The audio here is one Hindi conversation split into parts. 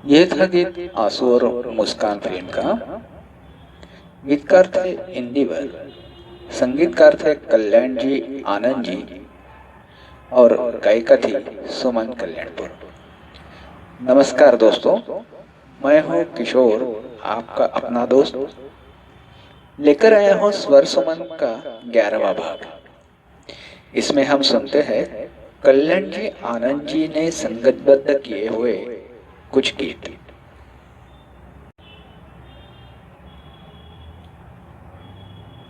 ये था गीत आंसू और मुस्कान फिल्म का। गीतकार थे इंदिवर, संगीतकार थे कल्याण जी आनंद जी और गायिका थी सुमन कल्याणपुर। नमस्कार दोस्तों, मैं हूँ किशोर, आपका अपना दोस्त, लेकर आया हूँ स्वर सुमन का 11वां भाग। इसमें हम सुनते हैं कल्याण जी आनंद जी ने संगतबद्ध किए हुए कुछ गीत।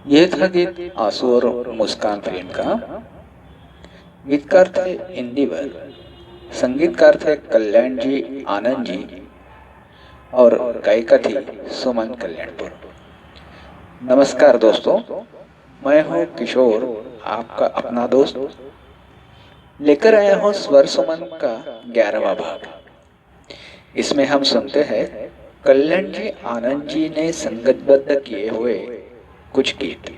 यह था गीत आंसू और मुस्कान फिल्म का। गीतकार थे इंदिवर, संगीतकार थे कल्याण जी आनंद जी और गायिका थी सुमन कल्याणपुर। नमस्कार दोस्तों, मैं हूँ किशोर, आपका अपना दोस्त, लेकर आया हूँ स्वर सुमन का 11वां भाग। इसमें हम सुनते हैं कल्याण जी आनंद जी ने संगतबद्ध किए हुए कुछ गीत।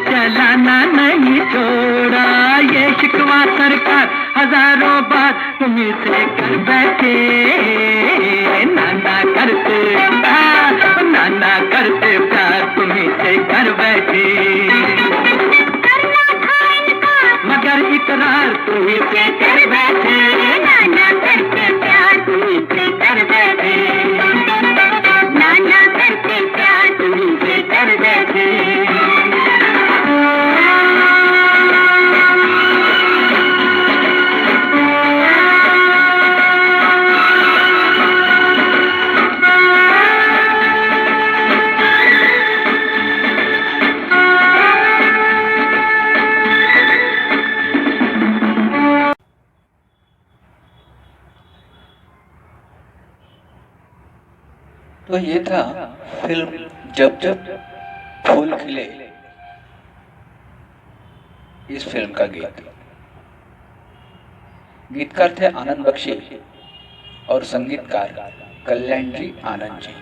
चलाना नहीं छोड़ा, ये शिकवा सरकार हजारों बार तुम्ही से कर बैठे, नाना करते प्यार तुम्ही से कर बैठे, मगर इकरार तुम्ही से कर बैठे, नाना करते प्यार तुम्ही से कर बैठे, नाना करते प्यार तुम्ही से कर बैठे। तो ये था फिल्म जब जब फूल खिले, इस फिल्म का गीत। गीतकार थे आनंद बख्शी और संगीतकार कल्याण जी आनंद जी,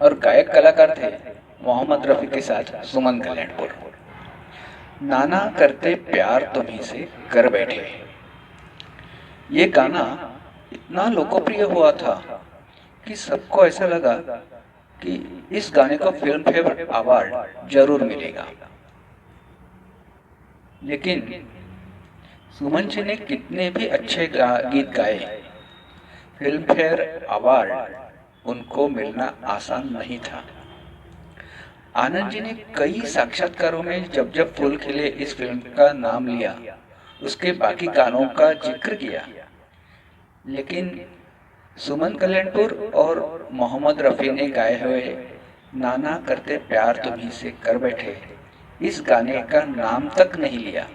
और गायक कलाकार थे मोहम्मद रफी के साथ सुमन कल्याणपुर। नाना करते प्यार तुम्ही से कर बैठे, ये गाना इतना लोकप्रिय हुआ था कि सबको ऐसा लगा कि इस गाने को फिल्म फेयर अवार्ड जरूर मिलेगा। लेकिन सुमन जी ने कितने भी अच्छे गीत गाए, फिल्म फेयर अवार्ड उनको मिलना आसान नहीं था। आनंद जी ने कई साक्षात्कारों में जब जब फूल खिले इस फिल्म का नाम लिया, उसके बाकी गानों का जिक्र किया, लेकिन सुमन कल्याणपुर और मोहम्मद रफी ने गाए हुए नाना करते प्यार तुम्ही से कर बैठे इस गाने का नाम तक नहीं लिया।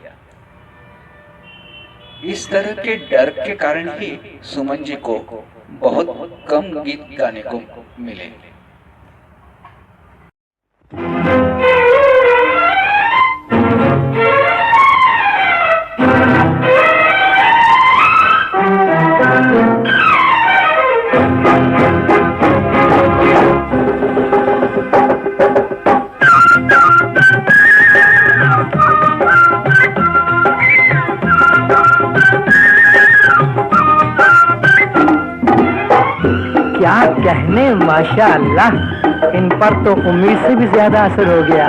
इस तरह के डर के कारण ही सुमन जी को बहुत कम गीत गाने को मिले। कहने माशाअल्लाह, इन पर तो उम्मीद से भी ज्यादा असर हो गया।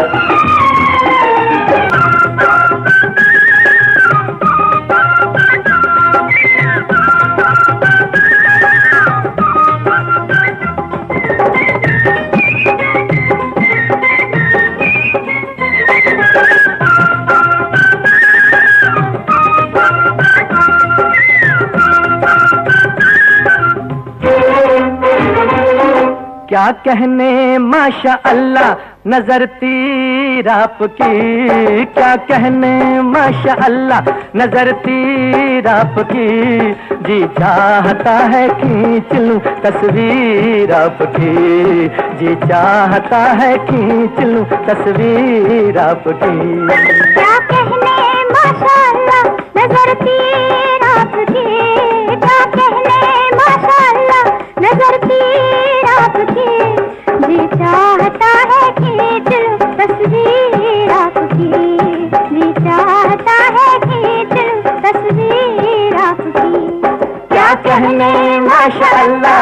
क्या कहने माशा अल्लाह नजर तीर आपकी, क्या कहने माशा अल्लाह नजर तीर आपकी, जी चाहता है खींच लूं तस्वीर आपकी, जी चाहता है खींच लूं तस्वीर आपकी। क्या कहने माशा अल्लाह नजर तीर आपकी, क्या कहने माशा अल्लाह नजर तीर आपकी, जी चाहता है खींच लूं तस्वीर आपकी, जी चाहता है खींच लूं तस्वीर आपकी। क्या कहने माशा अल्लाह।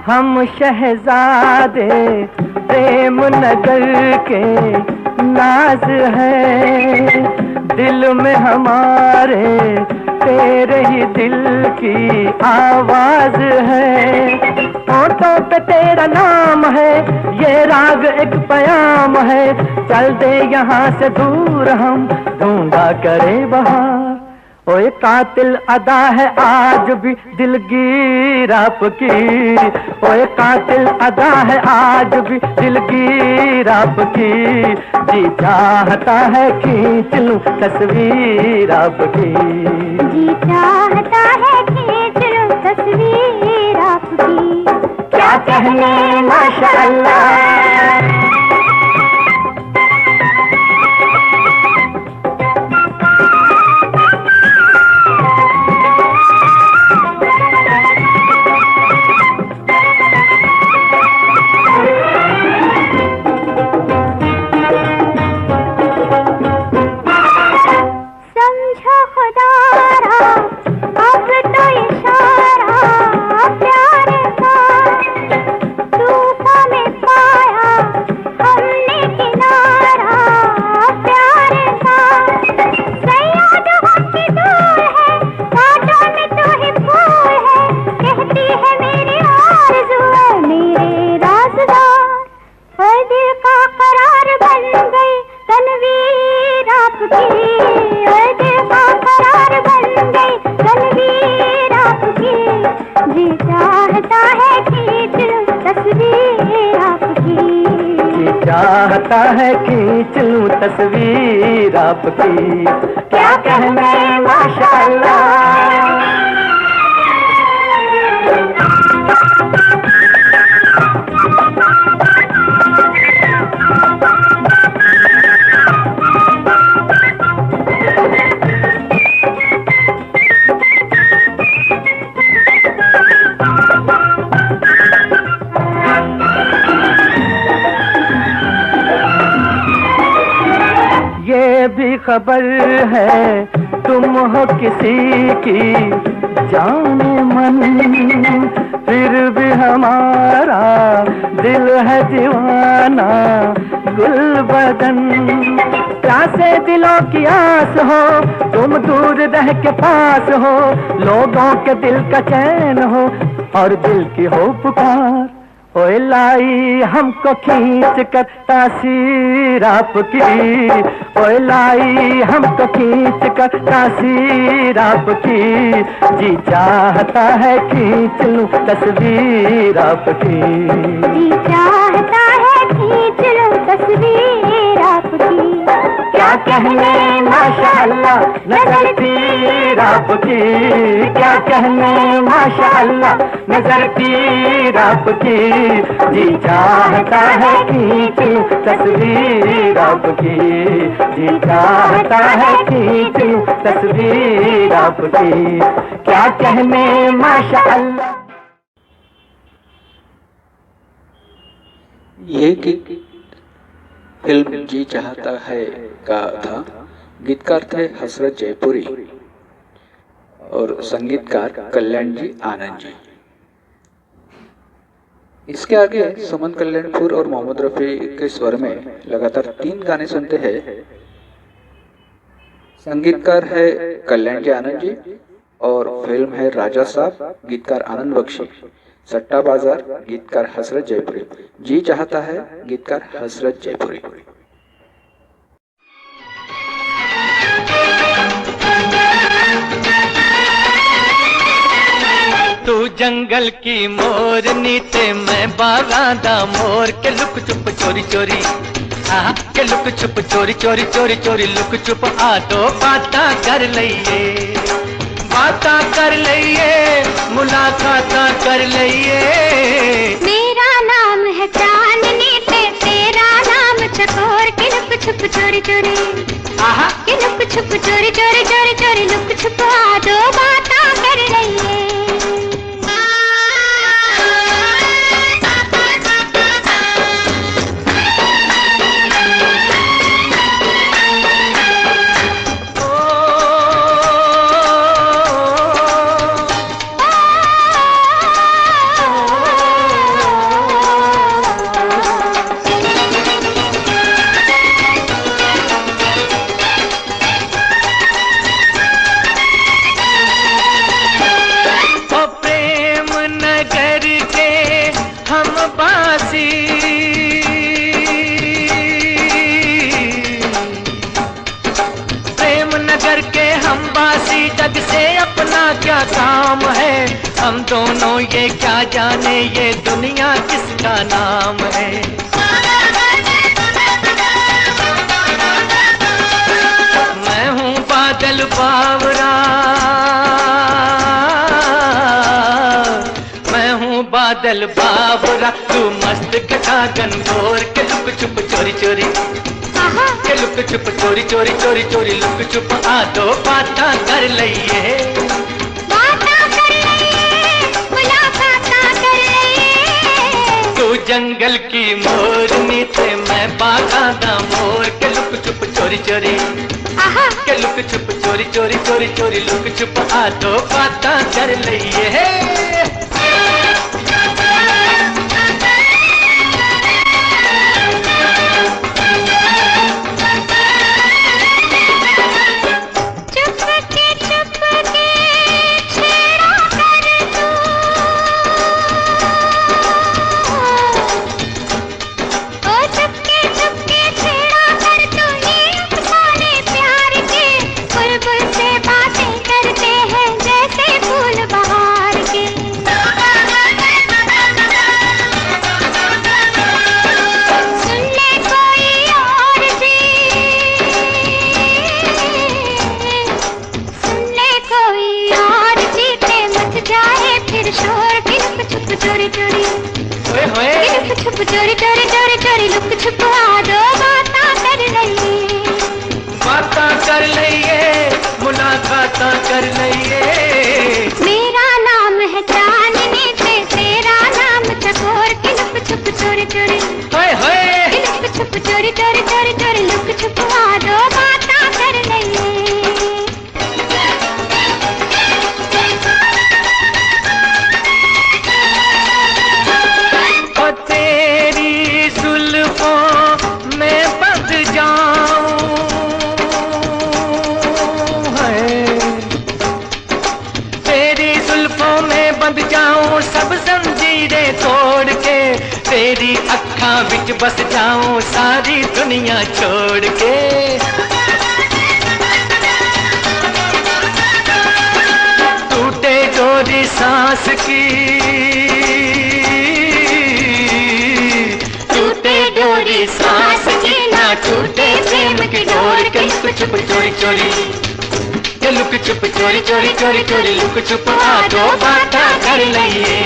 हम शहजादे प्रेम नगर के नाज है, दिल में हमारे तेरे ही दिल की आवाज है, होठों पे तेरा नाम है, ये राग एक प्याम है, चल दे यहाँ से दूर हम ढूंढा करे बहार, ओए कातिल अदा है आज भी दिलगीर आपकी, ओए कातिल अदा है आज भी दिलगीर आपकी, जी चाहता है खींच लूं तस्वीर आपकी, जी चाहता है खींच लूं तस्वीर आपकी। क्या कहने माशाअल्लाह। समझो खुदारा अब तो इशारा प्यार का, तूफान में पाया हमने किनारा प्यार का। सयाद होती दूर है, कांटों में तू ही फूल है, कहती है मेरी आरज़ू है मेरे राज़दार। और दिल का करार बन गई तनवीर आपकी, और दिल का करार बन गई तनवीर आपकी, जी चाहता है खींच लूं तस्वीर आपकी, जी चाहता है खींच लूं तस्वीर आपकी। क्या कहने माशाअल्लाह। ये भी खबर है तुम हो किसी की जाने मन, फिर भी हमारा दिल है दीवाना गुलबदन। प्यासे दिलों की आस हो, तुम दूर रह के पास हो, लोगों के दिल का चैन हो और दिल की हो पुकार। ओए लाई हमको खींच कर तासीर आपकी, ओए लाई हमको खींच कर तासीर आपकी, जी चाहता है खींच लूं तस्वीर आपकी, जी चाहता है खींच लूं तस्वीर आपकी। क्या कहने माशाअल्लाह नजर तीर आपकी, क्या कहने माशाअल्लाह नजर तीर आपकी, जी चाहता है खींच लूं तस्वीर आपकी, जी चाहता है खींच लूं तस्वीर आपकी। क्या कहने माशाअल्लाह। ये गीत फिल्म जी चाहता है का था। गीतकार थे हसरत जयपुरी और संगीतकार कल्याण जी आनंद जी। इसके आगे सुमन कल्याणपुर और मोहम्मद रफी के स्वर में लगातार 3 गाने सुनते हैं। संगीतकार है कल्याण जी आनंद जी और फिल्म है राजा साहब, गीतकार आनंद बख्शी। सट्टा बाजार, गीतकार हसरत जयपुरी। जी चाहता है, गीतकार हसरत जयपुरी। तू जंगल की मोरनी ते मैं बागां दा मोर के लुक चुप चोरी चोरी, आहा के लुक चुप चोरी चोरी चोरी चोरी लुक चुप आ दो बातां कर लईए, बातां कर लईए, मुलाकातां कर लईए। मेरा नाम है चांदनी ते तेरा नाम चकोर के लुक छुप चोरी चोरी, आहा के लुक छुप चोरी चोरी चोरी चोरी लुक छुप आ दो बातां कर लईए। किसी जग से अपना क्या काम है, हम दोनों ये क्या जाने ये दुनिया किसका नाम है। मैं हूँ बादल बावरा, मैं हूँ बादल बावरा, तू मस्त गगन घोर के लुक छुप चोरी चोरी, के लुक छुप चोरी चोरी चोरी चोरी लुक छुप आ दो बाता कर लइए, बाता कर लइए, मुलाकाता कर लइए। तू जंगल की मोरनी थे मैं बागा दा मोर, के लुक छुप चोरी चोरी, के लुक छुप चोरी चोरी चोरी चोरी लुक छुप आ दो बाता कर लइए। चोरी चोरी छुप चोरी चोरी चोरी चोरी लुक छुप आ दो बाता कर लइए, बाता कर लइए, मुलाकाता कर लइए। मेरा नाम है चांदनी थे तेरा नाम चकोर, के लुक छुप चोरी चोरी, के लुक छुप चोरी चोरी चोरी चोरी लुक छुप आ दो बाता कर लइए। बंद जाऊं सब जंजीरें तोड़ के, तेरी अक्खां विच बस जाऊं सारी दुनिया छोड़ के। टूटे डोरी सांस की, टूटे डोरी सांस की, ना टूटे प्रेम की डोर, के लुक छुप चोरी चोरी, के लुक छुप चोरी चोरी चोरी चोरी लुक छुप आ दो बाता कर लइए,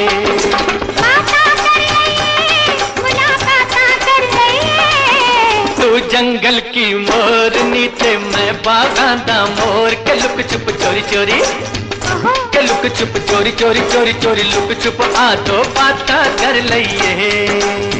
बाता कर लइए, मुलाकाता कर लइए। तू जंगल की मोरनी थे मैं बागा दा मोर, के लुक छुप चोरी चोरी, के लुक छुप चोरी चोरी चोरी चोरी लुक छुप आ दो बाता कर लइए।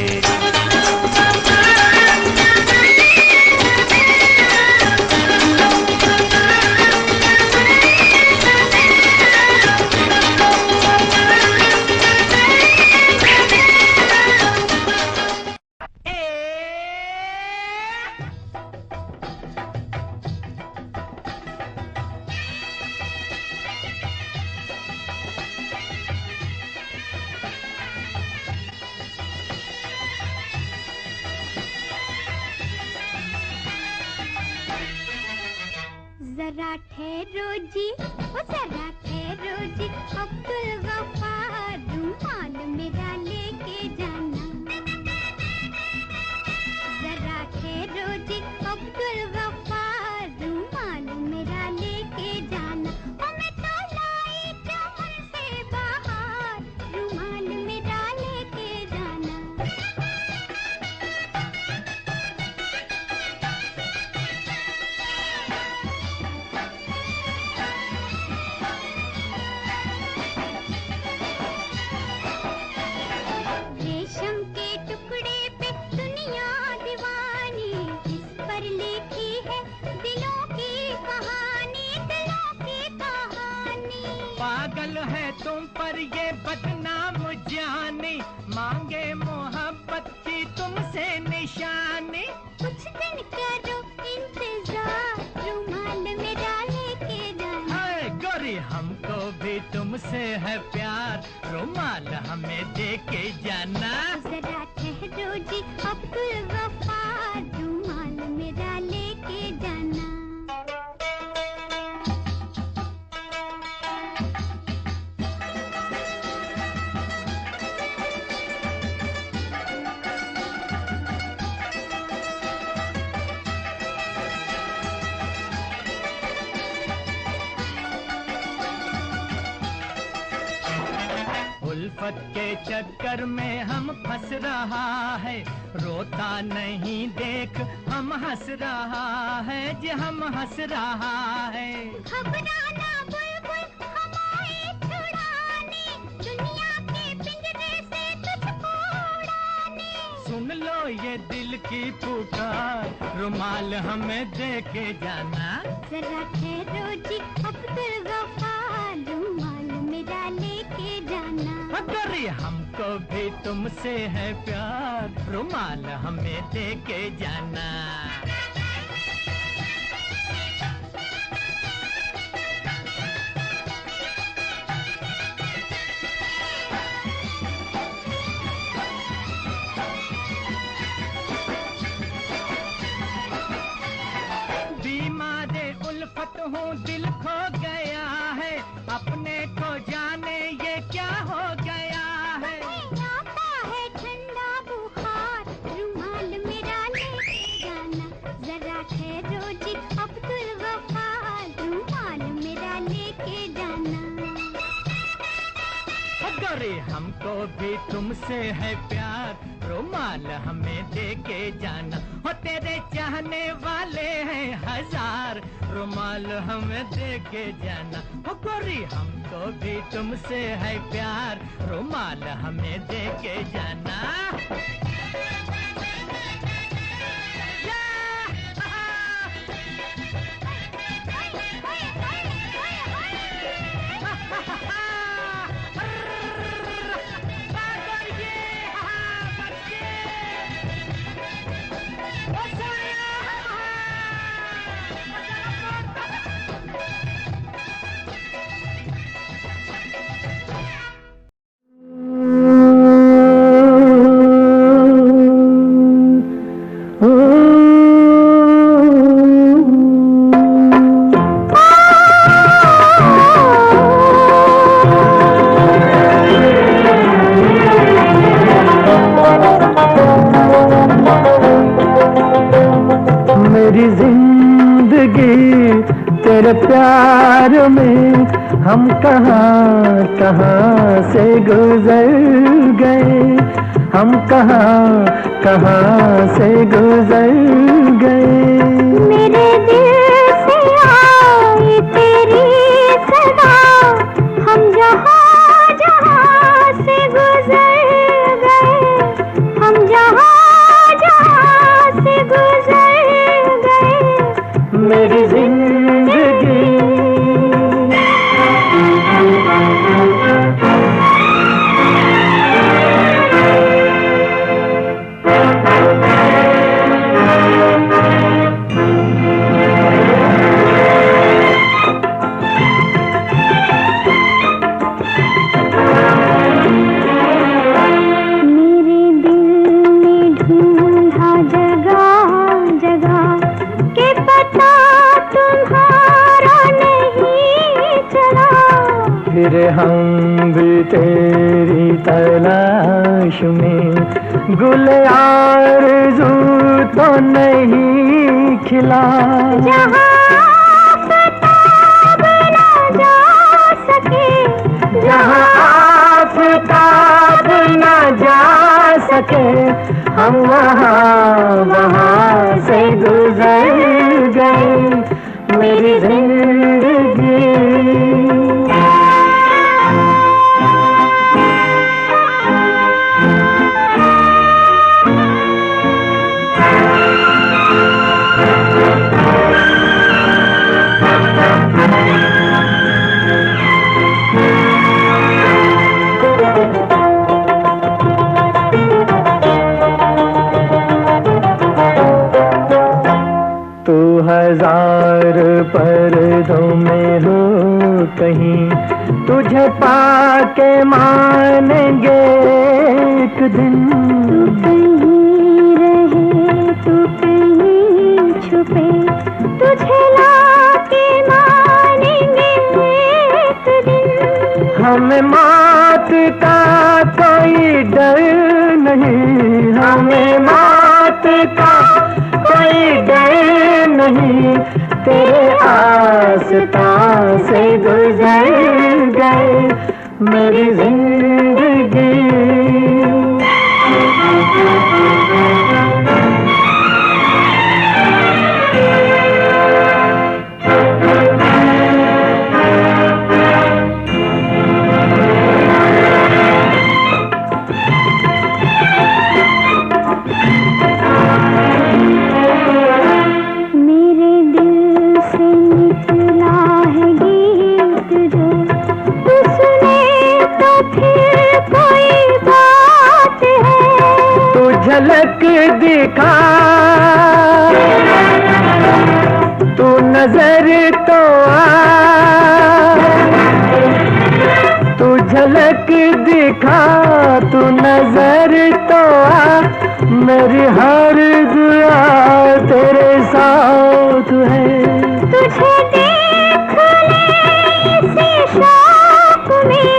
जरा ठहरो जी, ओ जरा ठहरो जी, अब्दुल गफ्फार रुमाल मेरा लेके जाना। जरा ठहरो जी, अब्दुल गफ्फार रुमाल मेरा लेके जाना। ओ मैं तो लाई चमन से बाहर, रुमाल मेरा लेके जाना। रेशम के टुकड़े पे दुनिया दीवानी, इस पर लिखी है दिलों की कहानी, दिलों की कहानी। पागल है तुम पर ये बदनाम जाने, मांगे मोहब्बत की तुमसे निशानी। कुछ दिन करो इंतजार, रुमाल मेरा लेके जाना। हाय गोरी हमको भी तुमसे है प्यार, रुमाल हमें दे के जाना। जरा ठहरो जी, अब्दुल गफ्फार रुमाल मेरा लेके जाना। उल्फत के चक्कर में हम फंस रहा है, रोता नहीं देख हम हंस रहा है जी, हम हंस रहा है। घबराना बुलबुल हम आए छुड़ाने, दुनिया के पिंजरे से तुझको उड़ाने। सुन लो ये दिल की पुकार, रुमाल हमें दे के जाना। जरा ठहरो जी अब्दुल गफ्फार, रुमाल मेरा लेके जाना। अगर हमको भी तुमसे है प्यार, रुमाल हमें दे के जाना। बीमारे उल्फत हूँ, दिल खो गया है, अपने को जाने ये क्या हो गया है। आता है ठंडा बुखार, रुमाल मेरा लेके जाना। जरा ठहरो जी अब्दुल गफ्फार, रुमाल मेरा लेके जाना। अगर हमको भी तुमसे है प्यार, रुमाल हमें दे के जाना। हो तेरे चाहने वाले हैं हजार, रुमाल हमें दे के जाना। हो गोरी हमको भी तुमसे है प्यार, रुमाल हमें दे के जाना। मेरी जिंदगी तेरे प्यार में, हम कहाँ कहाँ से गुजर गए, हम कहाँ कहाँ से गुजर गए। मेरे दिल से आई तेरी सदा, हम जहाँ जहाँ से गुजर गए, हम जहाँ जहाँ से गुजर गए। मेरी जिंदगी फिर हम भी तेरी तलाश में, गुल आरज़ू तो नहीं खिला। जहाँ आफ़ताब न जा सके, जहाँ आफ़ताब न जा सके, हम वहाँ वहाँ से गुजर गए। मेरी जिंदगी हजार पर्दों में हो कहीं, तुझे पाके मानेंगे एक दिन। तू कहीं रहे तू कहीं छुपे, तुझे लाके मानेंगे एक दिन। हमें मौत का कोई डर नहीं, हमें मौत का कोई डर नहीं, तेरे आसपास से गुजर गए। मेरी जिंदगी झलक दिखा, तू नजर तो आ, तू झलक दिखा, तू नजर तो आ, मेरी हर दुआ तेरे साथ है। तुझे देख ले इसी शौक में,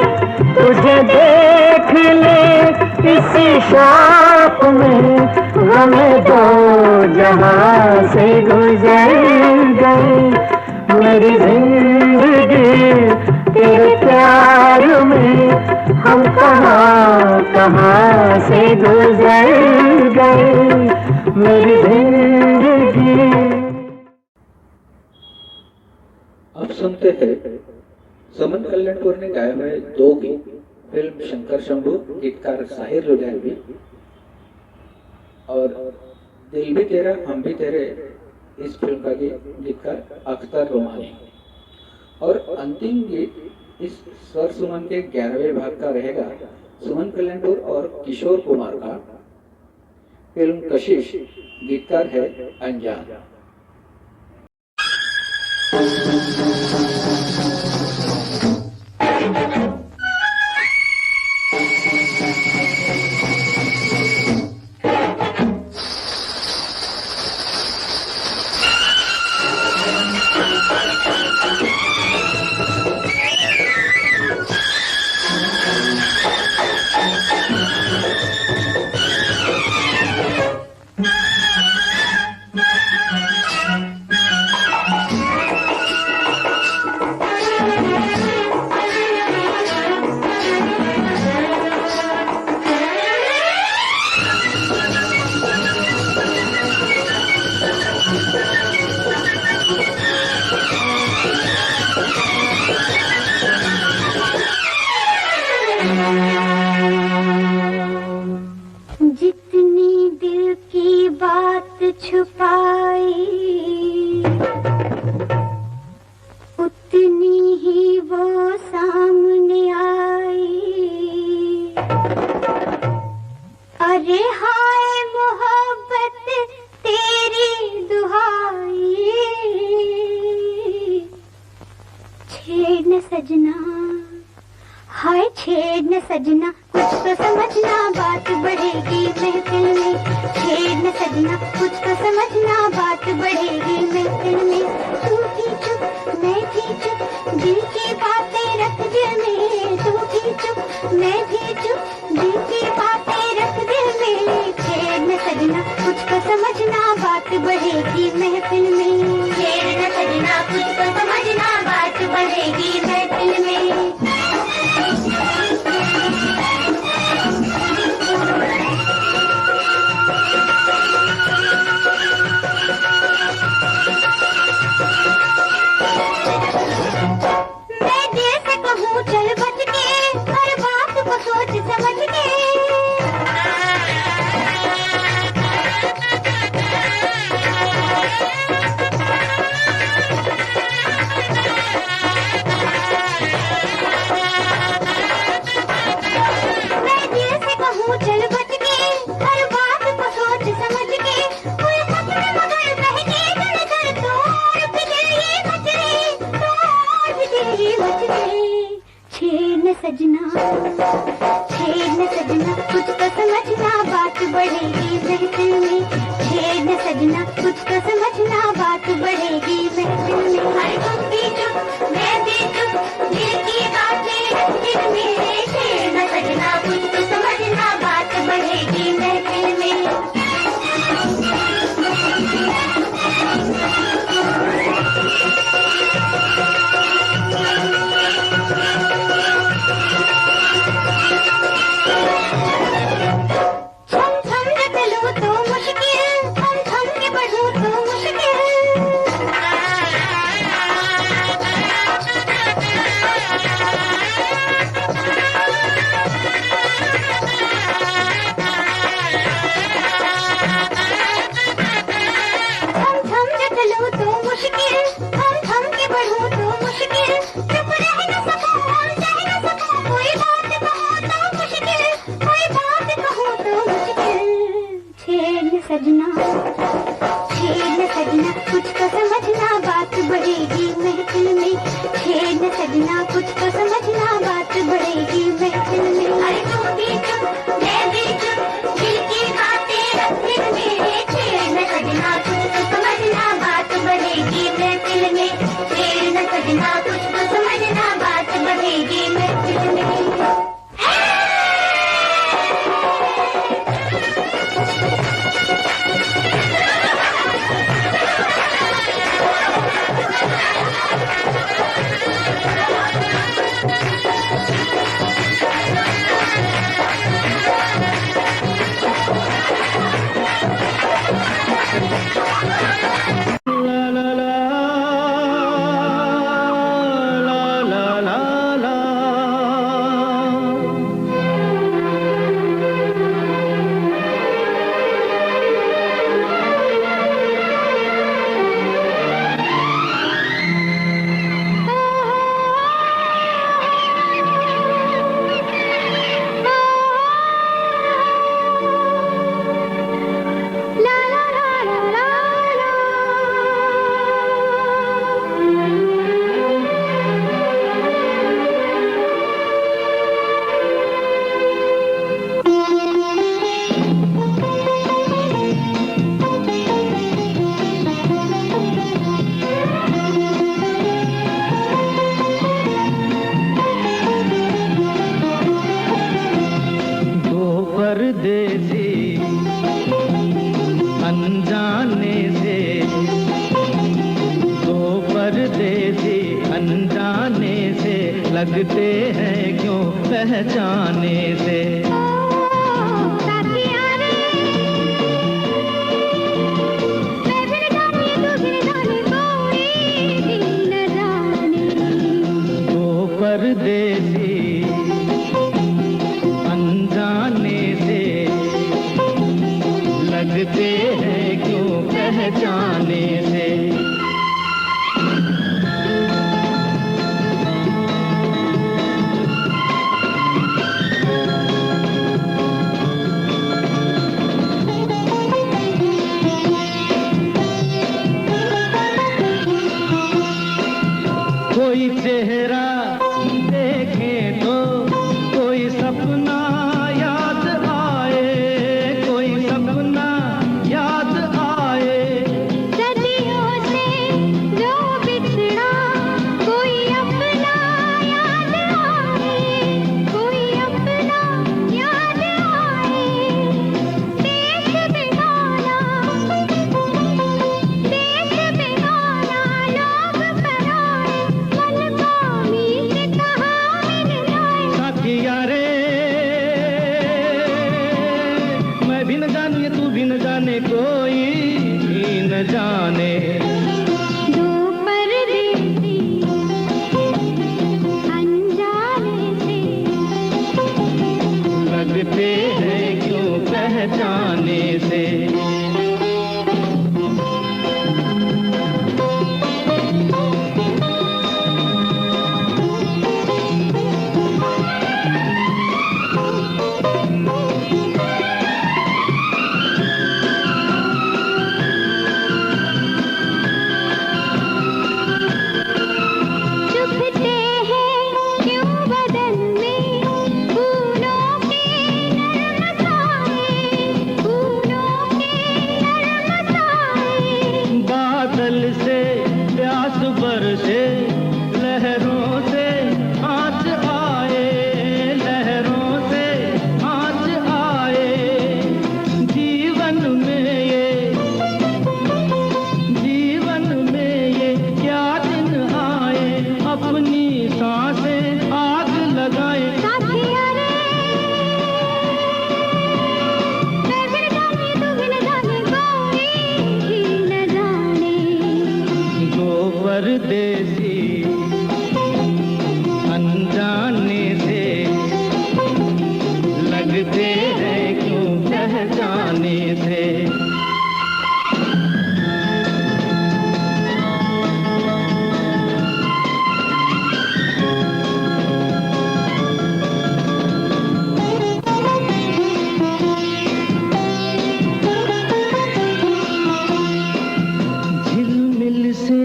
तुझे देख ले इसी शौक में, हमें तो जहां से गुजर गए, मेरी जिंदगी तेरे प्यार में, हम कहाँ कहाँ से गुजर गए, मेरी जिंदगी। अब सुनते हैं सुमन कल्याणपुर ने गाए हुए दो गीत फिल्म शंकर शंभू, गीतकार साहिर लुधियानवी, और दिल भी तेरा हम भी तेरे इस फिल्म का गीतकार अख्तर रोमानी। और अंतिम गीत इस स्वर सुमन के 11वें भाग का रहेगा सुमन कल्याणपुर और किशोर कुमार का, फिल्म कशिश, गीतकार है अनजान। जितनी दिल की बात छुपाई, उतनी ही वो सामने आई। अरे हाय मोहब्बत तेरी दुहाई, छेड़ न सजना, हाय छेड़ न सजना, कुछ तो समझना बात बढ़ेगी महफिल में। छेड़ न सजना, कुछ तो समझना बात बढ़ेगी महफिल में। तू भी चुप मैं भी चुप, दिल की बातें रख दिल में। तू भी चुप मैं भी चुप, दिल की बातें रख दिल में। छेड़ न सजना, कुछ तो समझना बात बढ़ेगी महफिल में। छेड़ न सजना, कुछ तो समझना बात बढ़ेगी महफिल में। मैं दिल से कहूँ चल बच के, हर बात को सोच समझ के। मैं दिल से कहूँ चल बच के, हर बात को सोच समझ के। कोई पकड़ मगर बहके जल जल, तोड़ बिजली मचले, तोड़ बिजली मचले। छेड़ न सजना, छेड़ न सजना, कुछ तो समझना बात बढ़ेगी महफिल में। छेड़ न सजना, कुछ तो समझना बात बढ़ेगी महफिल में। हर तुम भी चुप मैं भी चुप, दिल की बातें रख दिल में। छेड़ न सजना, कुछ तो समझना बात बढ़ेगी महफिल में। छम छम के चलूं तो मुश्किल, थम थम के बढ़ूं तो मुश्किल। लगते हैं क्यों पहचाने से। साथिया रे मैं फिर जाने तू फिर जाने कोई भी न जाने। दो परदेसी अनजाने से लगते हैं क्यों पहचाने से। कोई चेहरा देखे तो कोई सपना याद आए, कोई सपना याद आए। सदियों से जो बिछड़ा कोई अपना याद आए, कोई अपना याद आए। देश बेगाना लोग पराए, मन का मीत कहाँ मिल जाए। साथिया रे मैं भी न जाने तू भी न जाने कोई भी न जाने। दो परदेसी अनजाने से लगते हैं क्यों पहचाने से। चुभते हैं क्यों बदन में फूलों के नरम साए, फूलों के नरम साए। बादल से प्यास बरसे लहरों से आँच आए, लहरों से आँच आए। जीवन में ये क्या दिन आए, अपनी सांसें आग लगाए। साथिया रे मैं फिर जाने तू भी न जाने कोई भी न जाने। दो परदेसी अनजाने से लगते हैं क्यों पहचाने से। झिलमिल से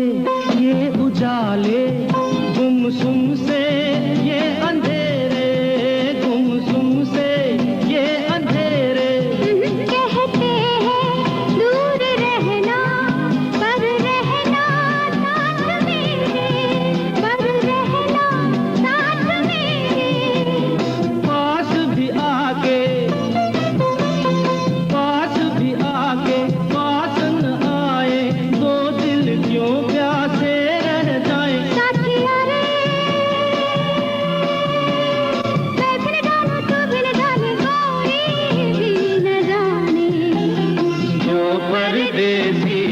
ये उजाले, गुमसुम से ये अंधेरे, गुमसुम से ये अंधेरे। कहते हैं दूर रहना पर रहना साथ मेरे, पर रहना साथ मेरे। पास भी आके पास न आए, दो दिल क्यों प्यासे रह जाए। साथिया रे मैं फिर जाने तू भी न जाने कोई भी न जाने। जो परदेसी